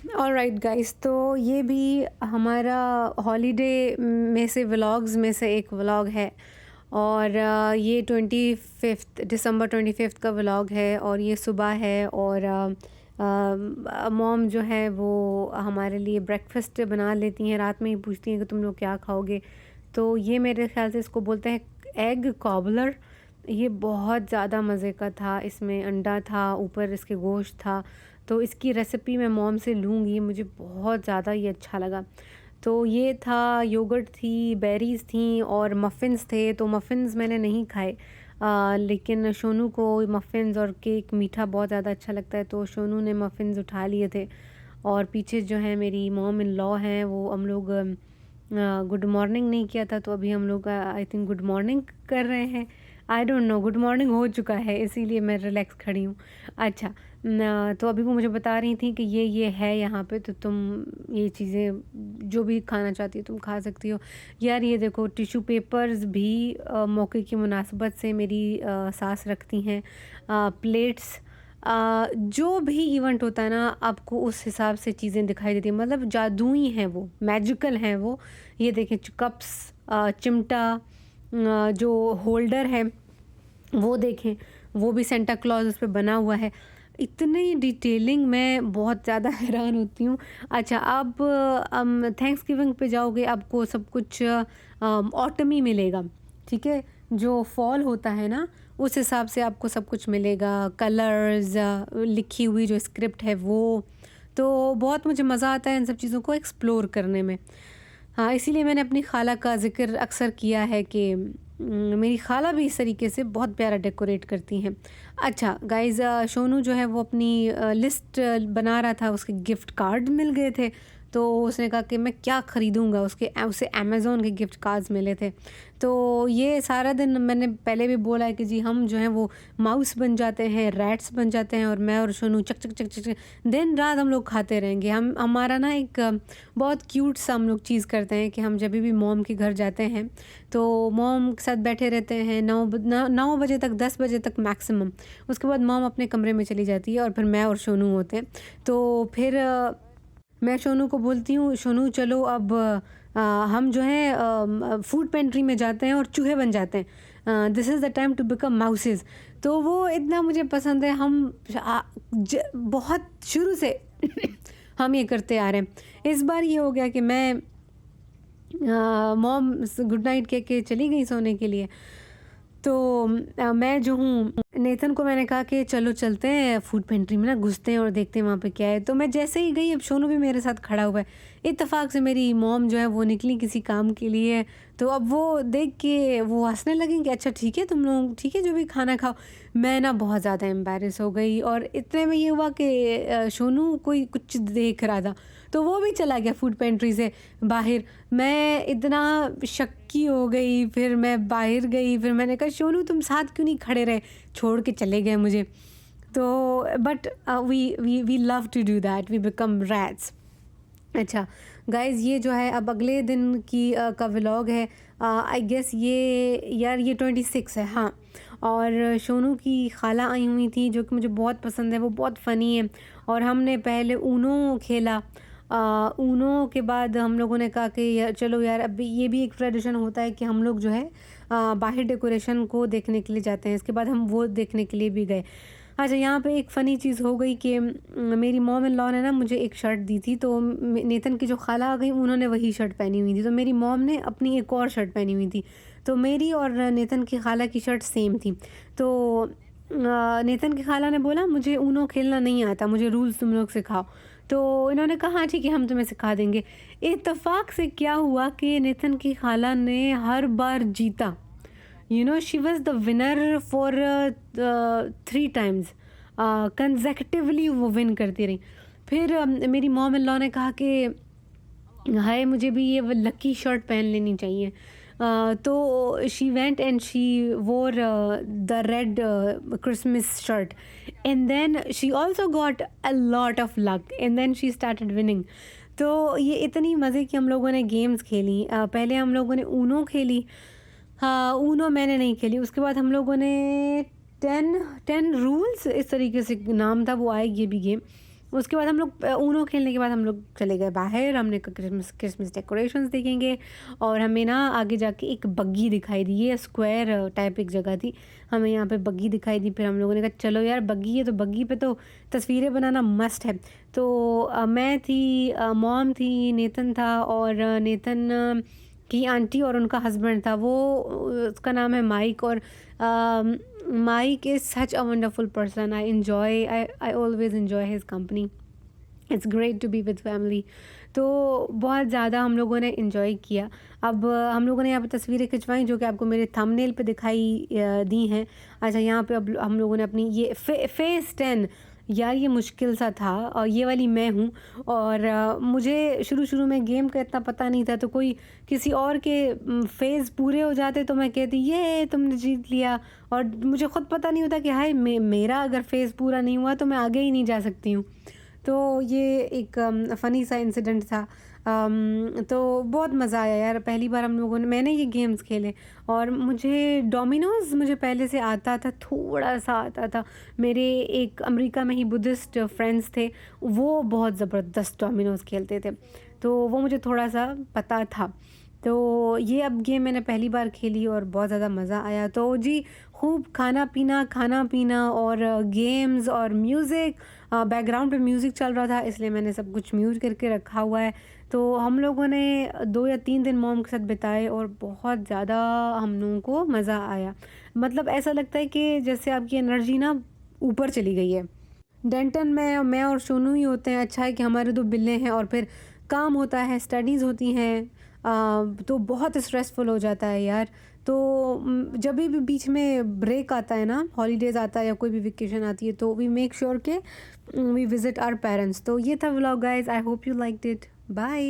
Alright guys, तो ये भी हमारा हॉलीडे में से व्लॉग्स में से एक व्लॉग है। और ये 25 दिसंबर 25 का व्लॉग है और ये सुबह है। और मॉम जो है वो हमारे लिए ब्रेकफास्ट बना लेती हैं, रात में ही पूछती हैं कि तुम लोग क्या खाओगे। तो ये मेरे ख्याल से इसको बोलते हैं एग कॉबलर। ये बहुत ज़्यादा मज़े का था, इसमें अंडा था, ऊपर इसके गोश्त था। तो इसकी रेसिपी मैं मॉम से लूँगी, मुझे बहुत ज़्यादा ये अच्छा लगा। तो ये था, योगर्ट थी, बेरीज़ थी और मफ़िन्स थे। तो मफ़िन्स मैंने नहीं खाए, लेकिन शोनू को मफ़िन्स और केक मीठा बहुत ज़्यादा अच्छा लगता है, तो शोनू ने मफ़िन्स उठा लिए थे। और पीछे जो है मेरी मॉम इन लॉ हैं, वो हम लोग गुड मॉर्निंग नहीं किया था, तो अभी हम लोग आई थिंक गुड मॉर्निंग कर रहे हैं। I don't know, good morning हो चुका है इसीलिए मैं रिलैक्स खड़ी हूँ। अच्छा, तो अभी वो मुझे बता रही थी कि ये है यहाँ पे, तो तुम ये चीज़ें जो भी खाना चाहती हो तुम खा सकती हो। यार ये देखो, टिश्यू पेपर्स भी मौके की मुनासबत से मेरी सास रखती हैं। प्लेट्स, जो भी इवेंट होता है ना, आपको उस हिसाब से चीज़ें दिखाई देती हैं, मतलब जादुई हैं वो, मैजिकल हैं वो। ये देखें, कप्स, चिमटा, जो होल्डर है वो देखें, वो भी सेंटा क्लॉज उस पे बना हुआ है। इतनी डिटेलिंग, मैं बहुत ज़्यादा हैरान होती हूँ। अच्छा, अब थैंक्सगिविंग पे जाओगे, आपको सब कुछ ऑटम ही मिलेगा, ठीक है? जो फॉल होता है ना, उस हिसाब से आपको सब कुछ मिलेगा, कलर्स, लिखी हुई जो स्क्रिप्ट है वो। तो बहुत मुझे मज़ा आता है इन सब चीज़ों को एक्सप्लोर करने में। हाँ, इसीलिए मैंने अपनी खाला का ज़िक्र अक्सर किया है कि मेरी खाला भी इस तरीके से बहुत प्यारा डेकोरेट करती हैं। अच्छा गाइज़, शोनू जो है वो अपनी लिस्ट बना रहा था, उसके गिफ्ट कार्ड मिल गए थे। तो उसने कहा कि मैं क्या ख़रीदूँगा, उसे अमेज़न के गिफ्ट कार्ड्स मिले थे। तो ये सारा दिन, मैंने पहले भी बोला है कि जी हम जो हैं वो माउस बन जाते हैं, रैट्स बन जाते हैं, और मैं और शोनू चक चक चक चक चक दिन रात हम लोग खाते रहेंगे। हम हमारा ना एक बहुत क्यूट सा हम लोग चीज़ करते हैं कि हम जब भी मॉम के घर जाते हैं तो मॉम के साथ बैठे रहते हैं 9 बजे तक, 10 बजे तक मैक्सिमम। उसके बाद मॉम अपने कमरे में चली जाती है और फिर मैं और सोनू होते हैं। तो फिर मैं सोनू को बोलती हूँ, सोनू चलो अब हम जो है फूड पेंट्री में जाते हैं और चूहे बन जाते हैं। This is the time to become mouses. तो वो इतना मुझे पसंद है, हम बहुत शुरू से हम ये करते आ रहे हैं। इस बार ये हो गया कि मैं मॉम गुड नाइट कह के चली गई सोने के लिए। तो मैं जो हूँ, नेथन को मैंने कहा कि चलो चलते हैं फूड पेंट्री में ना, घुसते हैं और देखते हैं वहाँ पे क्या है। तो मैं जैसे ही गई, अब सोनू भी मेरे साथ खड़ा हुआ है। इत्तेफाक से मेरी मॉम जो है वो निकली किसी काम के लिए। तो अब वो देख के वो हंसने लगी कि अच्छा ठीक है, तुम लोग ठीक है, जो भी खाना खाओ। मैं ना बहुत ज़्यादा एम्बैरेस हो गई, और इतने में ये हुआ कि सोनू कोई कुछ देख रहा था, तो वो भी चला गया फूड पेंट्री से बाहर। मैं इतना शक्की हो गई, फिर मैं बाहर गई, फिर मैंने कहा सोनू तुम साथ क्यों नहीं खड़े रहे, छोड़ के चले गए मुझे। तो but we love to do that, we become rats. अच्छा गाइज़, ये जो है अब अगले दिन की का व्लॉग है। आई गेस ये, यार ये 26 है, हाँ। और सोनू की खाला आई हुई थी जो कि मुझे बहुत पसंद है, वो बहुत फ़नी है। और हमने पहले ऊनो खेला। ऊनो के बाद हम लोगों ने कहा कि चलो यार, अब ये भी एक ट्रेडिशन होता है कि हम लोग जो है बाहर डेकोरेशन को देखने के लिए जाते हैं। इसके बाद हम वो देखने के लिए भी गए। अच्छा, यहाँ पे एक फ़नी चीज़ हो गई कि मेरी मॉम इन लॉ ने ना मुझे एक शर्ट दी थी, तो नेतन की जो खाला आ गई उन्होंने वही शर्ट पहनी हुई थी, तो मेरी मॉम ने अपनी एक और शर्ट पहनी हुई थी। तो मेरी और नेतन की खाला की शर्ट सेम थी। तो नेतन की खाला ने बोला मुझे ऊनो खेलना नहीं आता, मुझे रूल्स तुम लोग सिखाओ। तो इन्होंने कहा हाँ ठीक है, हम तुम्हें सिखा देंगे। इत्तेफाक से क्या हुआ कि नेतन की खाला ने हर बार जीता। She was the winner for 3 times consecutively, वो विन करती रही। फिर मेरी मॉम इन लॉ ने कहा कि हाय, मुझे भी ये लकी शर्ट पहन लेनी चाहिए। तो she went and she wore the red Christmas shirt, and then she also got a lot of luck, and then she started winning. तो ये इतनी मज़े की हम लोगों ने गेम्स खेली। पहले हम लोगों ने ऊनो खेली। हाँ, ऊनो मैंने नहीं खेली। उसके बाद हम लोगों ने 10 रूल्स इस तरीके से नाम था, वो आएगी ये भी गेम। उसके बाद हम लोग ऊनो खेलने के बाद हम लोग चले गए बाहर, हमने कहा क्रिसमस क्रिसमस डेकोरेशंस देखेंगे। और हमें ना आगे जाके एक बग्गी दिखाई दी, ये स्क्वायर टाइप एक जगह थी, हमें यहाँ पे बग्गी दिखाई दी। फिर हम लोगों ने कहा चलो यार बग्गी है तो बग्गी पे तो तस्वीरें बनाना मस्ट है। तो मैं थी, मॉम थी, नेतन था, और नेतन की आंटी और उनका हस्बैंड था, वो उसका नाम है माइक। और Mike is such a wonderful person, I always enjoy his company, it's great to be with family. तो बहुत ज़्यादा हम लोगों ने इन्जॉय किया। अब हम लोगों ने यहाँ पे तस्वीरें खिंचवाई जो कि आपको मेरे थंबनेल पे दिखाई दी हैं। अच्छा, यहाँ पे अब हम लोगों ने अपनी ये फेस 10, यार ये मुश्किल सा था, और ये वाली मैं हूँ। और मुझे शुरू में गेम का इतना पता नहीं था, तो कोई किसी और के फेस पूरे हो जाते तो मैं कहती ये तुमने जीत लिया, और मुझे ख़ुद पता नहीं होता कि हाय मेरा अगर फेस पूरा नहीं हुआ तो मैं आगे ही नहीं जा सकती हूँ। तो ये एक फ़नी सा इंसिडेंट था। तो बहुत मज़ा आया यार, पहली बार मैंने ये गेम्स खेले। और मुझे डोमिनोज़ मुझे पहले से आता था, थोड़ा सा आता था। मेरे एक अमेरिका में ही बुद्धिस्ट फ्रेंड्स थे, वो बहुत ज़बरदस्त डोमिनोज़ खेलते थे, तो वो मुझे थोड़ा सा पता था। तो ये अब गेम मैंने पहली बार खेली और बहुत ज़्यादा मज़ा आया। तो जी, खूब खाना पीना और गेम्स और म्यूज़िक, बैकग्राउंड पे म्यूज़िक चल रहा था, इसलिए मैंने सब कुछ म्यूट करके रखा हुआ है। तो हम लोगों ने 2 या 3 दिन मॉम के साथ बिताए और बहुत ज़्यादा हम लोगों को मज़ा आया। मतलब ऐसा लगता है कि जैसे आपकी एनर्जी ना ऊपर चली गई है। डेंटन में मैं और सोनू ही होते हैं। अच्छा है कि हमारे 2 बिल्ले हैं, और फिर काम होता है, स्टडीज़ होती हैं, तो बहुत स्ट्रेसफुल हो जाता है यार। तो जब भी बीच में ब्रेक आता है ना, हॉलीडेज़ आता है या कोई भी वेकेशन आती है, तो वी मेक श्योर के वी विज़िट आवर पेरेंट्स। तो ये था vlog guys, I hope you liked it. Bye.